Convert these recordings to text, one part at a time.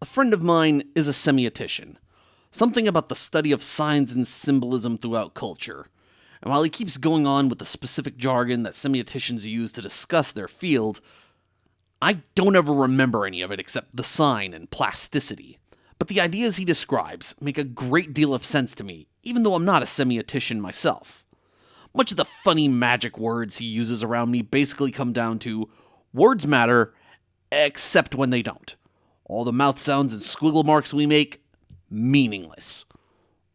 A friend of mine is a semiotician, something about the study of signs and symbolism throughout culture. And while he keeps going on with the specific jargon that semioticians use to discuss their field, I don't ever remember any of it except the sign and plasticity. But the ideas he describes make a great deal of sense to me, even though I'm not a semiotician myself. Much of the funny magic words he uses around me basically come down to words matter, except when they don't. All the mouth sounds and squiggle marks we make, meaningless.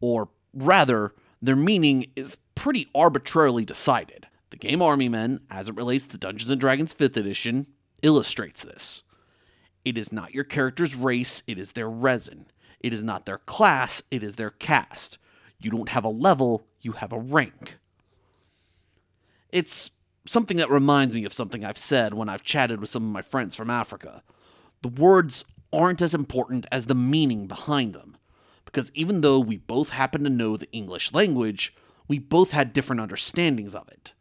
Or rather, their meaning is pretty arbitrarily decided. The game Army Men, as it relates to Dungeons & Dragons 5th edition, illustrates this. It is not your character's race, it is their resin. It is not their class, it is their caste. You don't have a level, you have a rank. It's something that reminds me of something I've said when I've chatted with some of my friends from Africa. The words aren't as important as the meaning behind them, because even though we both happen to know the English language, we both had different understandings of it.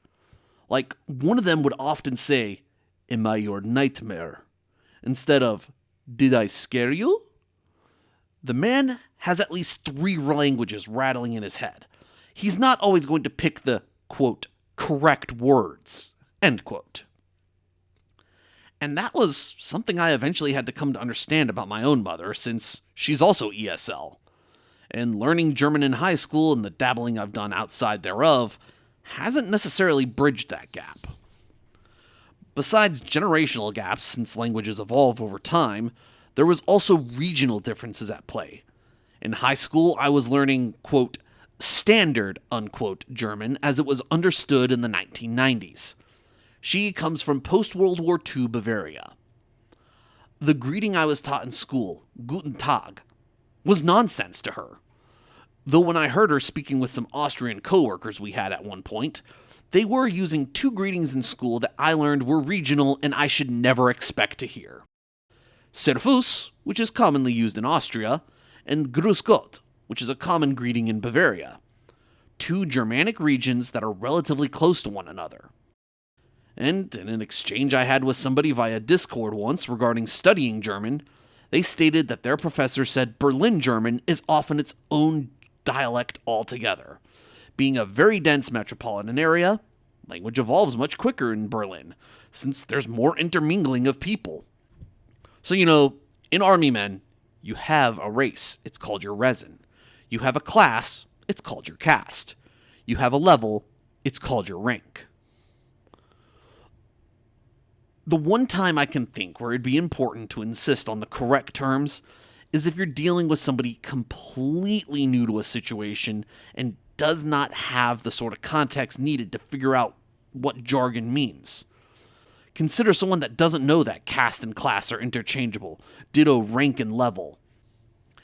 Like, one of them would often say, "Am I your nightmare?" instead of, "Did I scare you?" The man has at least 3 languages rattling in his head. He's not always going to pick the, quote, correct words, end quote. And that was something I eventually had to come to understand about my own mother, since she's also ESL. And learning German in high school and the dabbling I've done outside thereof hasn't necessarily bridged that gap. Besides generational gaps, since languages evolve over time, there was also regional differences at play. In high school, I was learning, quote, standard, unquote, German as it was understood in the 1990s. She comes from post-World War II Bavaria. The greeting I was taught in school, Guten Tag, was nonsense to her. Though when I heard her speaking with some Austrian coworkers we had at one point, they were using 2 greetings in school that I learned were regional and I should never expect to hear. Servus, which is commonly used in Austria, and Grüß Gott, which is a common greeting in Bavaria. 2 Germanic regions that are relatively close to one another. And in an exchange I had with somebody via Discord once regarding studying German, they stated that their professor said Berlin German is often its own dialect altogether. Being a very dense metropolitan area, language evolves much quicker in Berlin, since there's more intermingling of people. So, in Army Men, you have a race, it's called your resin. You have a class, it's called your caste. You have a level, it's called your rank. The one time I can think where it'd be important to insist on the correct terms is if you're dealing with somebody completely new to a situation and does not have the sort of context needed to figure out what jargon means. Consider someone that doesn't know that caste and class are interchangeable, ditto rank and level.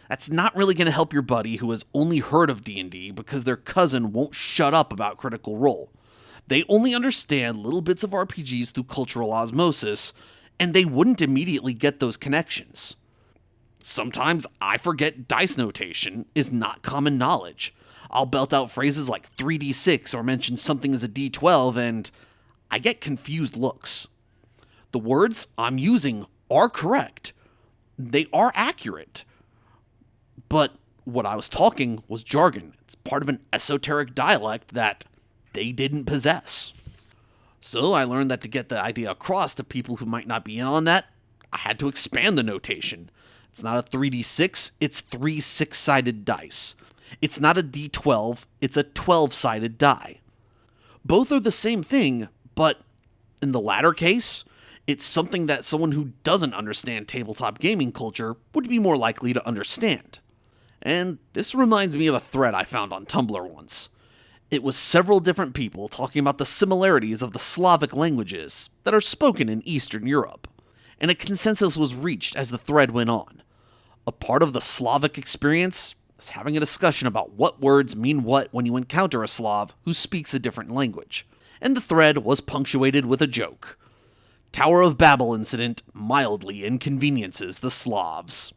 That's not really going to help your buddy who has only heard of D&D because their cousin won't shut up about Critical Role. They only understand little bits of RPGs through cultural osmosis, and they wouldn't immediately get those connections. Sometimes I forget dice notation is not common knowledge. I'll belt out phrases like 3d6 or mention something as a d12, and I get confused looks. The words I'm using are correct. They are accurate. But what I was talking was jargon. It's part of an esoteric dialect that they didn't possess. So I learned that to get the idea across to people who might not be in on that, I had to expand the notation. It's not a 3d6, it's 3 6-sided dice. It's not a d12, it's a 12-sided die. Both are the same thing, but in the latter case, it's something that someone who doesn't understand tabletop gaming culture would be more likely to understand. And this reminds me of a thread I found on Tumblr once. It was several different people talking about the similarities of the Slavic languages that are spoken in Eastern Europe, and a consensus was reached as the thread went on. A part of the Slavic experience is having a discussion about what words mean what when you encounter a Slav who speaks a different language, and the thread was punctuated with a joke. Tower of Babel incident mildly inconveniences the Slavs.